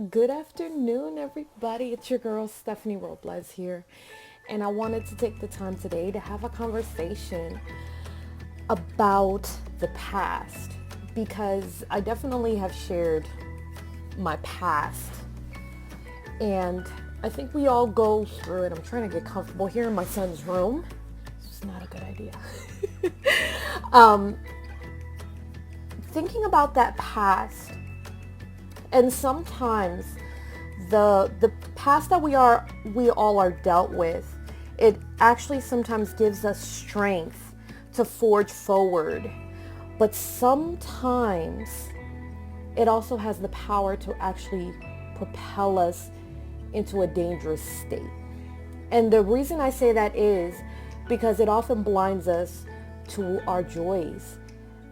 Good afternoon, everybody. It's your girl, Stephanie Robles here. And I wanted to take the time today to have a conversation about the past because I definitely have shared my past. And I think we all go through it. I'm trying to get comfortable here in my son's room. It's not a good idea. Thinking about that past, and sometimes the past that we all are dealt with, it actually sometimes gives us strength to forge forward, but sometimes it also has the power to actually propel us into a dangerous state. And the reason I say that is because it often blinds us to our joys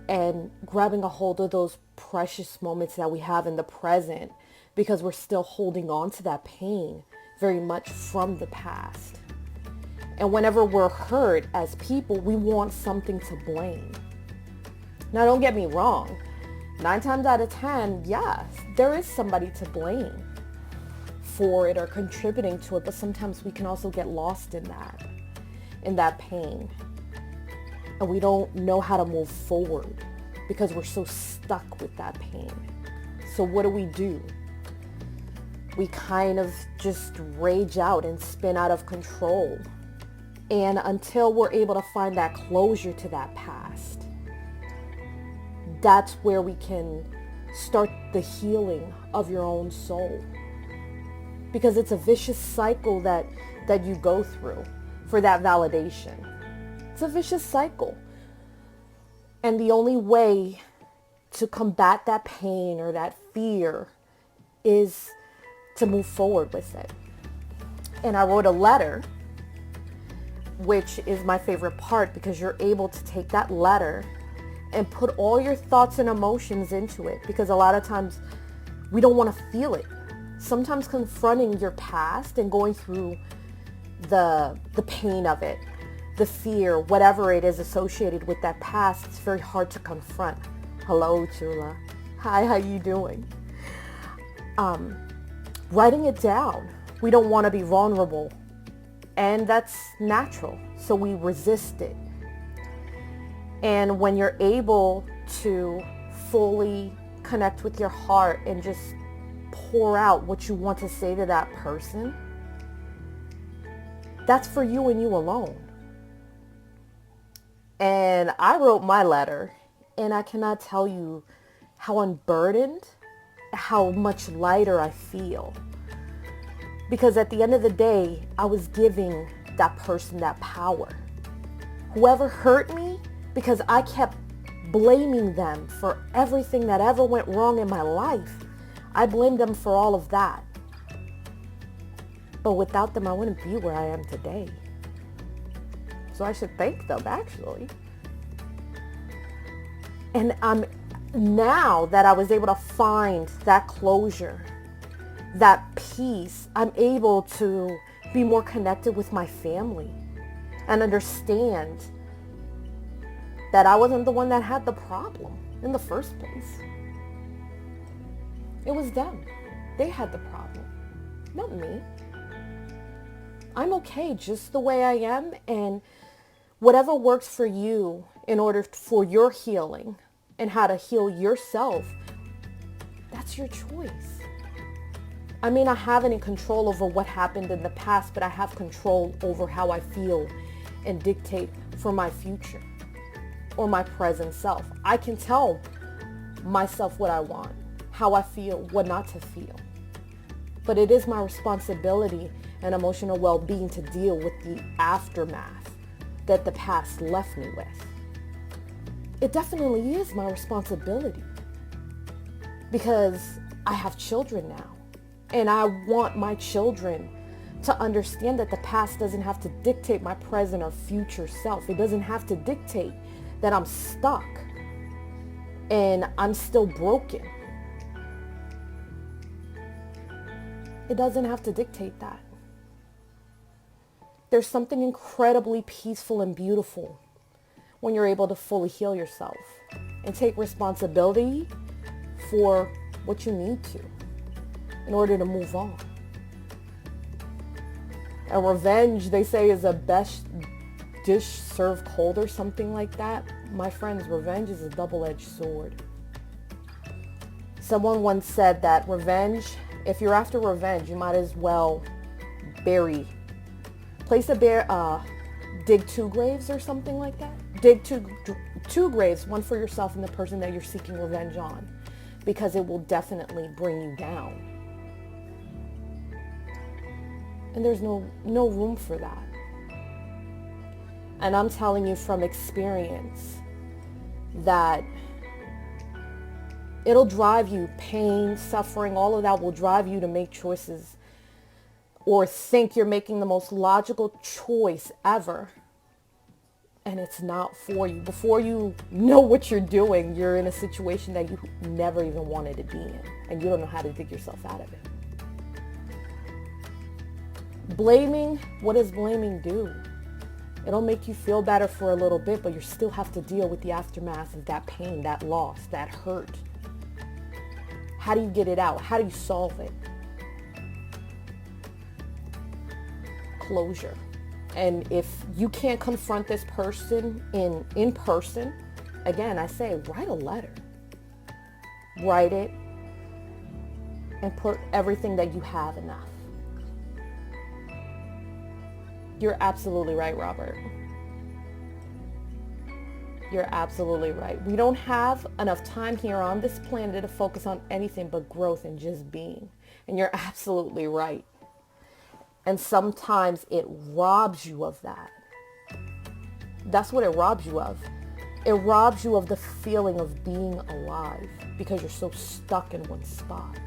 and grabbing a hold of those precious moments that we have in the present because we're still holding on to that pain very much from the past. And whenever we're hurt as people, we want something to blame. Now, don't get me wrong. 9 times out of 10, yes, there is somebody to blame for it or contributing to it, but sometimes we can also get lost in that pain. And we don't know how to move forward because we're so stuck with that pain. So what do? We kind of just rage out and spin out of control. And until we're able to find that closure to that past, that's where we can start the healing of your own soul. Because it's a vicious cycle that you go through for that validation. It's a vicious cycle. And the only way to combat that pain or that fear is to move forward with it. And I wrote a letter, which is my favorite part because you're able to take that letter and put all your thoughts and emotions into it, because a lot of times we don't want to feel it. Sometimes confronting your past and going through the pain of it, the fear, whatever it is associated with that past, it's very hard to confront. Hello, Chula. Hi, how you doing? Writing it down. We don't want to be vulnerable. And that's natural. So we resist it. And when you're able to fully connect with your heart and just pour out what you want to say to that person, that's for you and you alone. And I wrote my letter, and I cannot tell you how unburdened, how much lighter I feel. Because at the end of the day, I was giving that person that power. Whoever hurt me, because I kept blaming them for everything that ever went wrong in my life. I blamed them for all of that. But without them, I wouldn't be where I am today. So I should thank them, actually. And now that I was able to find that closure, that peace, I'm able to be more connected with my family and understand that I wasn't the one that had the problem in the first place. It was them. They had the problem, not me. I'm okay just the way I am, and whatever works for you in order for your healing and how to heal yourself, that's your choice. I may not have any control over what happened in the past, but I have control over how I feel and dictate for my future or my present self. I can tell myself what I want, how I feel, what not to feel. But it is my responsibility and emotional well-being to deal with the aftermath that the past left me with. It definitely is my responsibility because I have children now, and I want my children to understand that the past doesn't have to dictate my present or future self. It doesn't have to dictate that I'm stuck and I'm still broken. It doesn't have to dictate that. There's something incredibly peaceful and beautiful when you're able to fully heal yourself and take responsibility for what you need to. in order to move on. And revenge, they say, is a best dish served cold or something like that. My friends, revenge is a double-edged sword. Someone once said that revenge, if you're after revenge, you might as well dig 2 graves or something like that. Dig two graves, one for yourself and the person that you're seeking revenge on, because it will definitely bring you down. And there's no room for that. And I'm telling you from experience that it'll drive you, pain, suffering, all of that will drive you to make choices or think you're making the most logical choice ever. And it's not for you. Before you know what you're doing, you're in a situation that you never even wanted to be in. And you don't know how to dig yourself out of it. Blaming, what does blaming do? It'll make you feel better for a little bit, but you still have to deal with the aftermath of that pain, that loss, that hurt. How do you get it out? How do you solve it? Closure. And if you can't confront this person in person, again, I say, write a letter. Write it and put everything that you have enough. You're absolutely right, Robert. You're absolutely right. We don't have enough time here on this planet to focus on anything but growth and just being. And you're absolutely right. And sometimes it robs you of that. That's what it robs you of. It robs you of the feeling of being alive because you're so stuck in one spot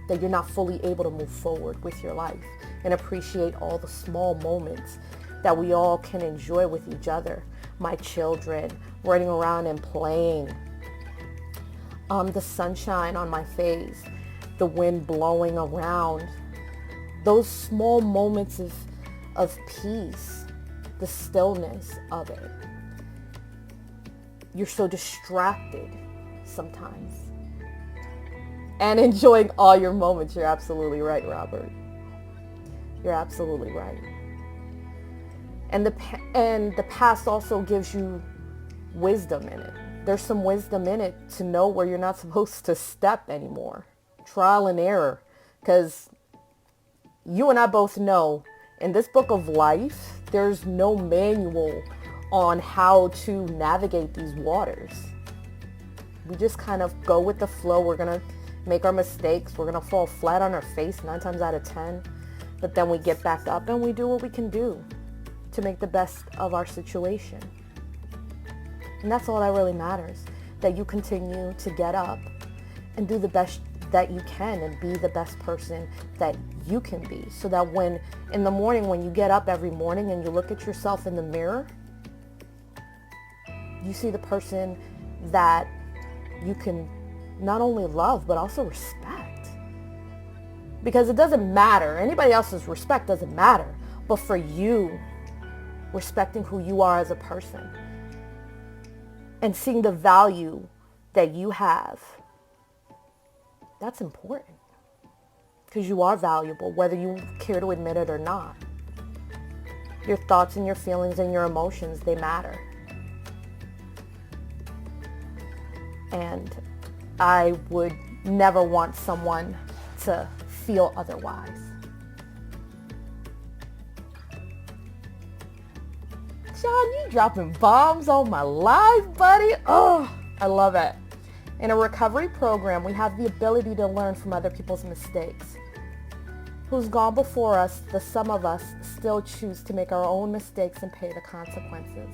that you're not fully able to move forward with your life and appreciate all the small moments that we all can enjoy with each other. My children running around and playing, the sunshine on my face, the wind blowing around, those small moments of peace, the stillness of it. You're so distracted sometimes. And enjoying all your moments. You're absolutely right, Robert. You're absolutely right. And the past also gives you wisdom in it. There's some wisdom in it to know where you're not supposed to step anymore. Trial and error. Because you and I both know in this book of life, there's no manual on how to navigate these waters. We just kind of go with the flow. We're going to make our mistakes. We're going to fall flat on our face 9 times out of 10. But then we get back up and we do what we can do to make the best of our situation. And that's all that really matters. That you continue to get up and do the best that you can and be the best person that you can be. So that when in the morning, when you get up every morning and you look at yourself in the mirror, you see the person that you can not only love, but also respect. Because it doesn't matter. Anybody else's respect doesn't matter. But for you, respecting who you are as a person and seeing the value that you have, that's important. Because you are valuable, whether you care to admit it or not. Your thoughts and your feelings and your emotions, they matter. And I would never want someone to feel otherwise. John, you dropping bombs on my life, buddy. Oh, I love it. In a recovery program, we have the ability to learn from other people's mistakes. Who's gone before us, the some of us still choose to make our own mistakes and pay the consequences.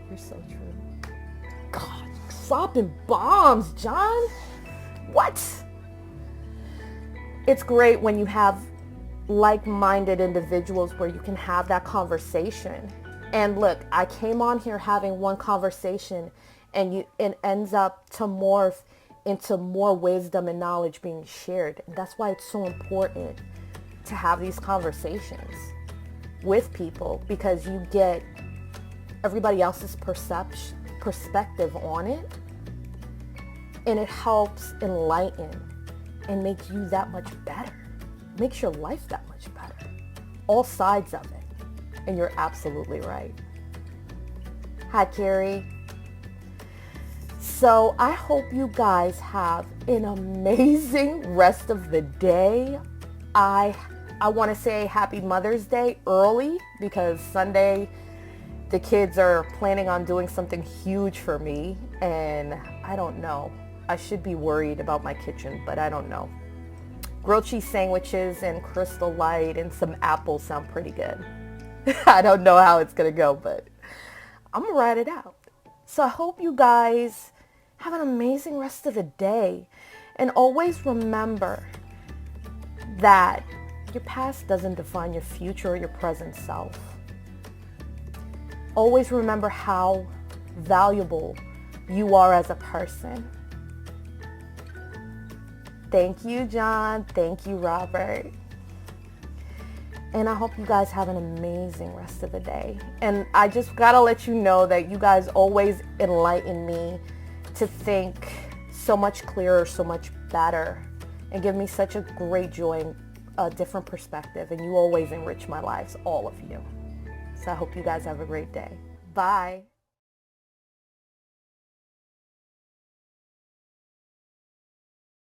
You're so true. God, dropping bombs, John. What? It's great when you have like-minded individuals where you can have that conversation. And look, I came on here having one conversation and it ends up to morph into more wisdom and knowledge being shared. And that's why it's so important to have these conversations with people, because you get everybody else's perspective on it, and it helps enlighten and makes you that much better. Makes your life that much better. All sides of it. And you're absolutely right. Hi, Carrie. So I hope you guys have an amazing rest of the day. I want to say happy Mother's Day early because Sunday the kids are planning on doing something huge for me, and I don't know. I should be worried about my kitchen, but I don't know. Grilled cheese sandwiches and Crystal Light and some apples sound pretty good. I don't know how it's going to go, but I'm going to ride it out. So I hope you guys have an amazing rest of the day. And always remember that your past doesn't define your future or your present self. Always remember how valuable you are as a person. Thank you, John. Thank you, Robert. And I hope you guys have an amazing rest of the day. And I just gotta let you know that you guys always enlighten me to think so much clearer, so much better, and give me such a great joy and a different perspective. And you always enrich my lives, all of you. So I hope you guys have a great day. Bye.